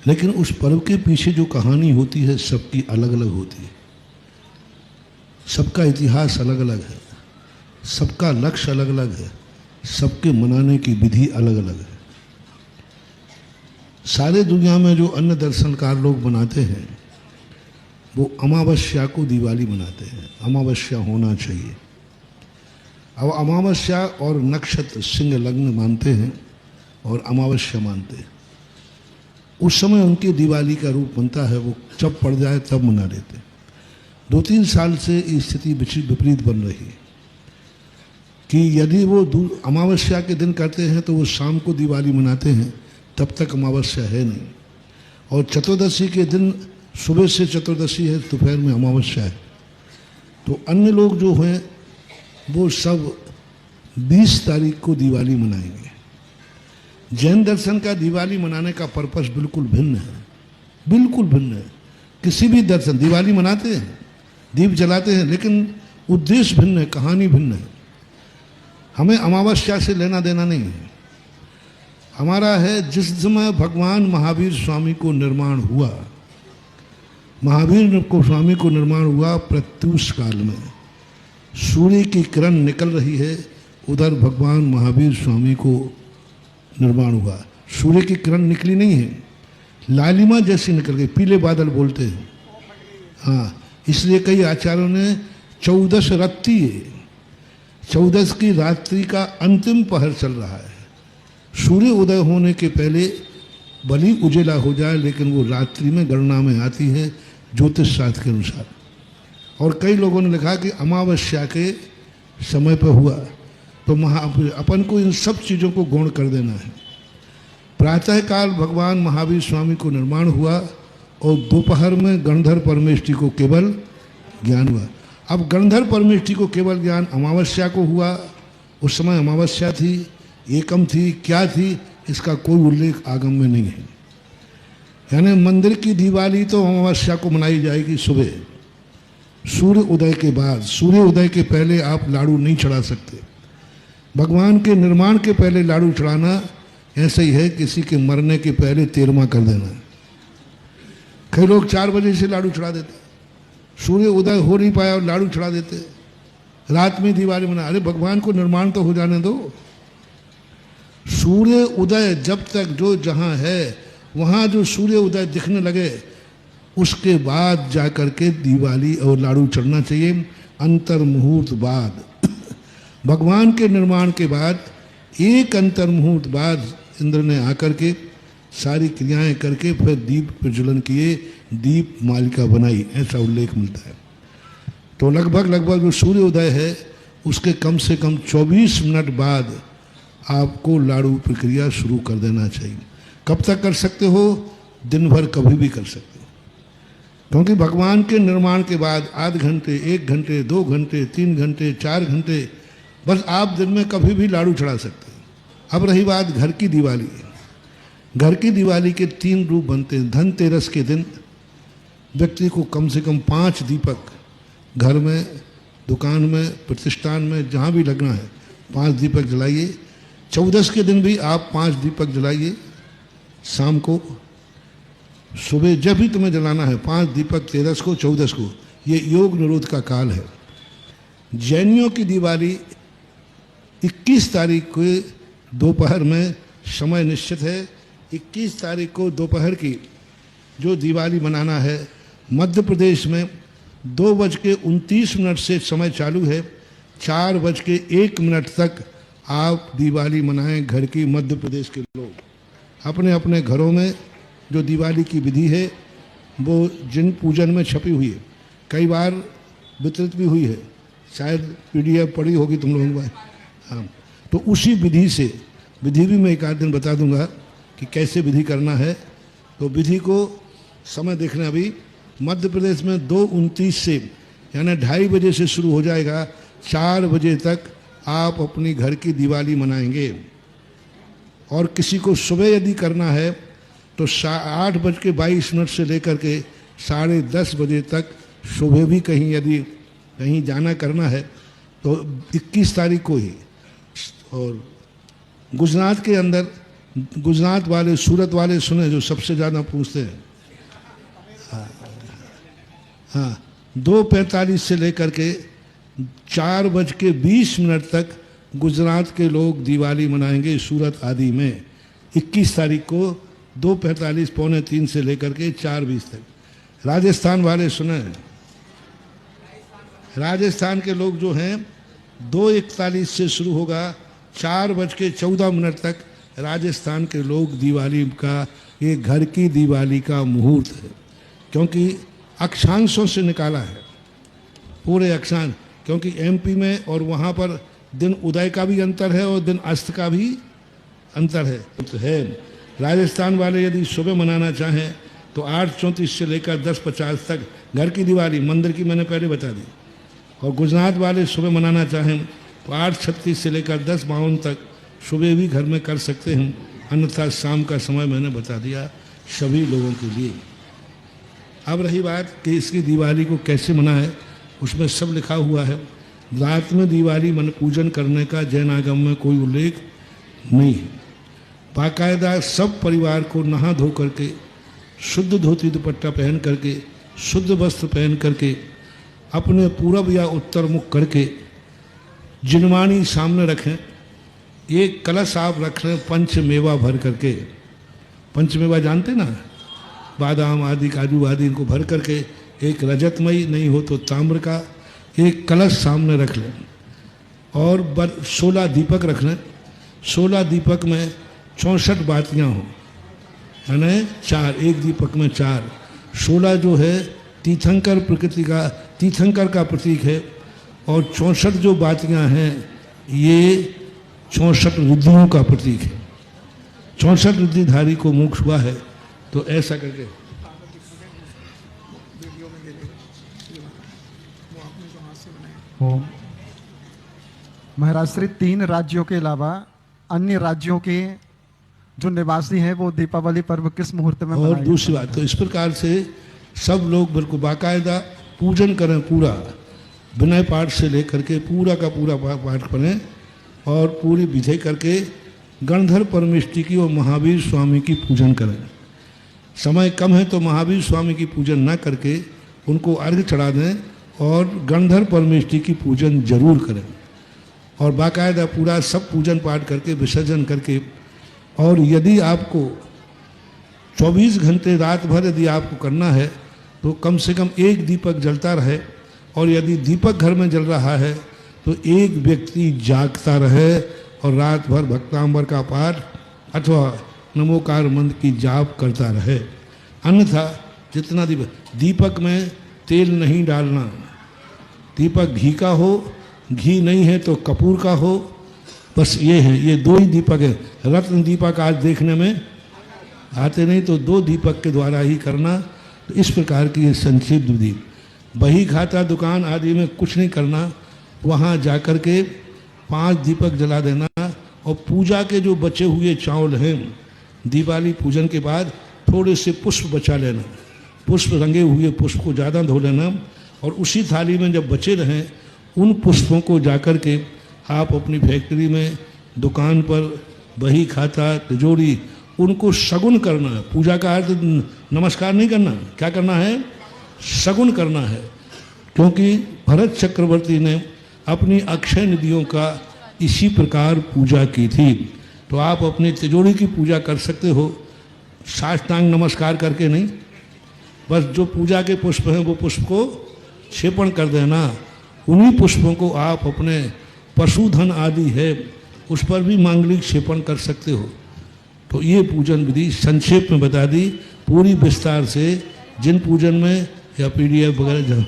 लेकिन उस पर्व के पीछे जो कहानी होती है सबकी अलग अलग होती है, सबका इतिहास अलग अलग है, सबका लक्ष्य अलग अलग है, सबके मनाने की विधि अलग अलग है। सारे दुनिया में जो अन्य दर्शनकार लोग मनाते हैं वो अमावस्या को दिवाली मनाते हैं, अमावस्या होना चाहिए। अब अमावस्या और नक्षत्र सिंह लग्न मानते हैं और अमावस्या मानते हैं। उस समय उनकी दिवाली का रूप बनता है, वो जब पड़ जाए तब मना लेते हैं। 2-3 साल से स्थिति विपरीत बन रही है कि यदि वो अमावस्या के दिन करते हैं तो वो शाम को दिवाली मनाते हैं, तब तक अमावस्या है नहीं, और चतुर्दशी के दिन सुबह से चतुर्दशी है, दोपहर में अमावस्या है। तो अन्य लोग जो हैं वो सब 20 तारीख को दिवाली मनाएंगे। जैन दर्शन का दिवाली मनाने का पर्पस बिल्कुल भिन्न है, बिल्कुल भिन्न है। किसी भी दर्शन दिवाली मनाते हैं, दीप जलाते हैं, लेकिन उद्देश्य भिन्न है, कहानी भिन्न है। हमें अमावस्या से लेना देना नहीं है। हमारा है जिस समय भगवान महावीर स्वामी को निर्माण हुआ, महावीर को स्वामी को निर्माण हुआ प्रत्यूष काल में, सूर्य की किरण निकल रही है, उधर भगवान महावीर स्वामी को निर्माण हुआ। सूर्य की किरण निकली नहीं है, लालिमा जैसी निकल गई, पीले बादल बोलते हैं। हाँ, इसलिए कई आचार्यों ने 14 रत्ती, 14 की रात्रि का अंतिम पहर चल रहा है। सूर्य उदय होने के पहले भली उजेला हो जाए, लेकिन वो रात्रि में गणना में आती है ज्योतिष शास्त्र के अनुसार। और कई लोगों ने लिखा कि अमावस्या के समय पर हुआ, तो अपन को इन सब चीज़ों को गौण कर देना है। प्रातःकाल भगवान महावीर स्वामी को निर्माण हुआ और दोपहर में गणधर परमेष्ठी को केवल ज्ञान हुआ। अब गणधर परमेष्ठी को केवल ज्ञान अमावस्या को हुआ। उस समय अमावस्या थी, एकम थी, क्या थी, इसका कोई उल्लेख आगम में नहीं है। यानी मंदिर की दिवाली तो अमावस्या को मनाई जाएगी सुबह, सूर्य उदय के बाद। सूर्य उदय के पहले आप लाड़ू नहीं चढ़ा सकते। भगवान के निर्माण के पहले लाड़ू चढ़ाना ऐसे ही है किसी के मरने के पहले 13वां कर देना। कई लोग 4 बजे से लाड़ू चढ़ा देते, सूर्य उदय हो नहीं पाया और लाड़ू चढ़ा देते, रात में दिवाली मना। अरे भगवान को निर्माण तो हो जाने दो। सूर्य उदय जब तक जो जहाँ है वहाँ जो सूर्य उदय दिखने लगे उसके बाद जा कर के दिवाली और लाड़ू चढ़ना चाहिए। अंतर मुहूर्त बाद भगवान के निर्माण के बाद एक अंतर मुहूर्त बाद इंद्र ने आकर के सारी क्रियाएं करके फिर दीप प्रज्वलन किए, दीप मालिका बनाई, ऐसा उल्लेख मिलता है। तो लगभग जो सूर्य उदय है उसके कम से कम 24 मिनट बाद आपको लाड़ू प्रक्रिया शुरू कर देना चाहिए। कब तक कर सकते हो? दिन भर कभी भी कर सकते हो, क्योंकि भगवान के निर्माण के बाद आध घंटे, 1 घंटे, 2 घंटे, 3 घंटे, 4 घंटे, बस आप दिन में कभी भी लाड़ू चढ़ा सकते हैं। अब रही बात घर की दिवाली। घर की दिवाली के 3 रूप बनते हैं। धनतेरस के दिन व्यक्ति को कम से कम 5 दीपक घर में, दुकान में, प्रतिष्ठान में, जहाँ भी लगना है 5 दीपक जलाइए। 14 के दिन भी आप 5 दीपक जलाइए। शाम को, सुबह जब भी तुम्हें जलाना है 5 दीपक, 13 को, 14 को। ये योग निरोध का काल है। जैनियों की दिवाली 21 तारीख को दोपहर में, समय निश्चित है। 21 तारीख को दोपहर की जो दिवाली मनाना है, मध्य प्रदेश में 2:29 से समय चालू है। 4:01 तक आप दिवाली मनाएं। घर की मध्य प्रदेश के लोग अपने अपने घरों में जो दिवाली की विधि है वो जिन पूजन में छपी हुई है, कई बार वितरित भी हुई है, शायद PDF पढ़ी होगी तुम लोगों को। हाँ, तो उसी विधि से, विधि भी मैं एक आध दिन बता दूंगा कि कैसे विधि करना है। तो विधि को समय देखना। अभी मध्य प्रदेश में 2:29 से यानी 2:30 बजे से शुरू हो जाएगा। 4 बजे तक आप अपनी घर की दिवाली मनाएंगे। और किसी को सुबह यदि करना है तो 8:22 से लेकर के 10:30 बजे तक, सुबह भी कहीं यदि कहीं जाना करना है तो 21 तारीख को ही। और गुजरात के अंदर गुजरात वाले, सूरत वाले सुने जो सबसे ज़्यादा पूछते हैं। हाँ, 2:45 से लेकर के 4:20 तक गुजरात के लोग दिवाली मनाएंगे सूरत आदि में। 21 तारीख को 2:45 पौने 3 से लेकर के 4:20 तक। राजस्थान वाले सुने, राजस्थान के लोग जो हैं 2:41 से शुरू होगा, 4:14 तक राजस्थान के लोग दिवाली का, ये घर की दिवाली का मुहूर्त है, क्योंकि अक्षांशों से निकाला है पूरे अक्षांश, क्योंकि एमपी में और वहाँ पर दिन उदय का भी अंतर है और दिन अस्त का भी अंतर है। तो है राजस्थान वाले यदि सुबह मनाना चाहें तो 8:34 से लेकर 10:50 तक घर की दिवाली, मंदिर की मैंने पहले बता दी। और गुजरात वाले सुबह मनाना चाहें तो 8:36 से लेकर 10:52 तक सुबह भी घर में कर सकते हैं, अन्यथा शाम का समय मैंने बता दिया सभी लोगों के लिए। अब रही बात कि इसकी दिवाली को कैसे मनाएं, उसमें सब लिखा हुआ है। रात में दिवाली मन पूजन करने का जैन आगम में कोई उल्लेख नहीं है। बाकायदा सब परिवार को नहा धो करके, शुद्ध धोती दुपट्टा पहन करके, शुद्ध वस्त्र पहन करके, अपने पूरब या उत्तर मुख करके जिनवाणी सामने रखें, एक कलश आप रख लें पंच मेवा भर करके। पंच मेवा जानते ना, बादाम आदि, काजू आदि, इनको भर करके एक रजतमयी नहीं हो तो ताम्र का एक कलश सामने रख लें और 16 दीपक रख लें। 16 दीपक में 64 बातियाँ हों, यानी 4, एक दीपक में 4। 16 जो है तीर्थंकर प्रकृति का, तीर्थंकर का प्रतीक है, और 64 जो बातियाँ हैं ये 64 रिद्धियों का प्रतीक है। 64 रिद्धिधारी को मोक्ष हुआ है। तो ऐसा करके महाराज श्री 3 राज्यों के अलावा अन्य राज्यों के जो निवासी हैं वो दीपावली पर्व किस मुहूर्त में और दूसरी बात तो इस प्रकार से सब लोग बिल्कुल बाकायदा पूजन करें, पूरा विनय पाठ से लेकर के पूरा का पूरा पाठ करें और पूरी विधि करके गणधर परमेष्टि की और महावीर स्वामी की पूजन करें। समय कम है तो महावीर स्वामी की पूजन ना करके उनको अर्घ्य चढ़ा दें और गणधर परमेष्टि की पूजन जरूर करें और बाकायदा पूरा सब पूजन पाठ करके विसर्जन करके। और यदि आपको 24 घंटे रात भर यदि आपको करना है तो कम से कम एक दीपक जलता रहे, और यदि दीपक घर में जल रहा है तो एक व्यक्ति जागता रहे और रात भर भक्तांबर का पाठ अथवा नमोकार मंत्र की जाप करता रहे। अन्यथा जितना दीपक में तेल नहीं डालना, दीपक घी का हो, घी नहीं है तो कपूर का हो, बस ये है, ये 2 ही दीपक है। रत्न दीपक आज देखने में आते नहीं, तो 2 दीपक के द्वारा ही करना। तो इस प्रकार की ये संक्षिप्त विधि। बही खाता दुकान आदि में कुछ नहीं करना, वहाँ जाकर के 5 दीपक जला देना और पूजा के जो बचे हुए चावल हैं दिवाली पूजन के बाद थोड़े से पुष्प बचा लेना, पुष्प रंगे हुए पुष्प को ज़्यादा धो लेना और उसी थाली में जब बचे रहें उन पुष्पों को जाकर के आप अपनी फैक्ट्री में, दुकान पर, बही खाता, तिजोरी, उनको शगुन करना है। पूजा का अर्थ नमस्कार नहीं करना, क्या करना है? शगुन करना है। क्योंकि भरत चक्रवर्ती ने अपनी अक्षय निधियों का इसी प्रकार पूजा की थी। तो आप अपनी तिजोरी की पूजा कर सकते हो, साष्टांग नमस्कार करके नहीं, बस जो पूजा के पुष्प हैं वो पुष्प को क्षेपण कर देना। उन्हीं पुष्पों को आप अपने पशुधन आदि है उस पर भी मांगलिक क्षेपण कर सकते हो। तो ये पूजन विधि संक्षेप में बता दी, पूरी विस्तार से जिन पूजन में या PDF वगैरह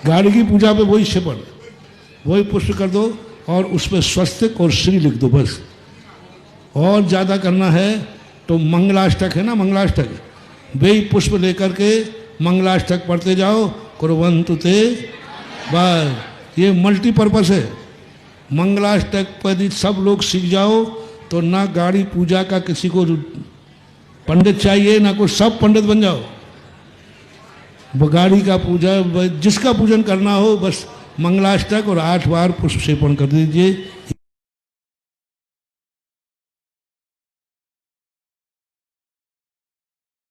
गाड़ी की पूजा पे वही क्षेपण, वही पुष्प कर दो और उस पर स्वस्तिक और श्री लिख दो बस। और ज़्यादा करना है तो मंगलाष्टक है ना, मंगलाष्टक, वे पुष्प लेकर के मंगलाष्टक पढ़ते जाओ, कुर्वन्तु ते, बस ये मल्टीपर्पस है। मंगलाष्टक पर यदि सब लोग सीख जाओ तो ना गाड़ी पूजा का किसी को पंडित चाहिए, ना कोई, सब पंडित बन जाओ। वो गाड़ी का पूजा, जिसका पूजन करना हो बस मंगलाष्टक और 8 बार पुष्प सेवन कर दीजिए।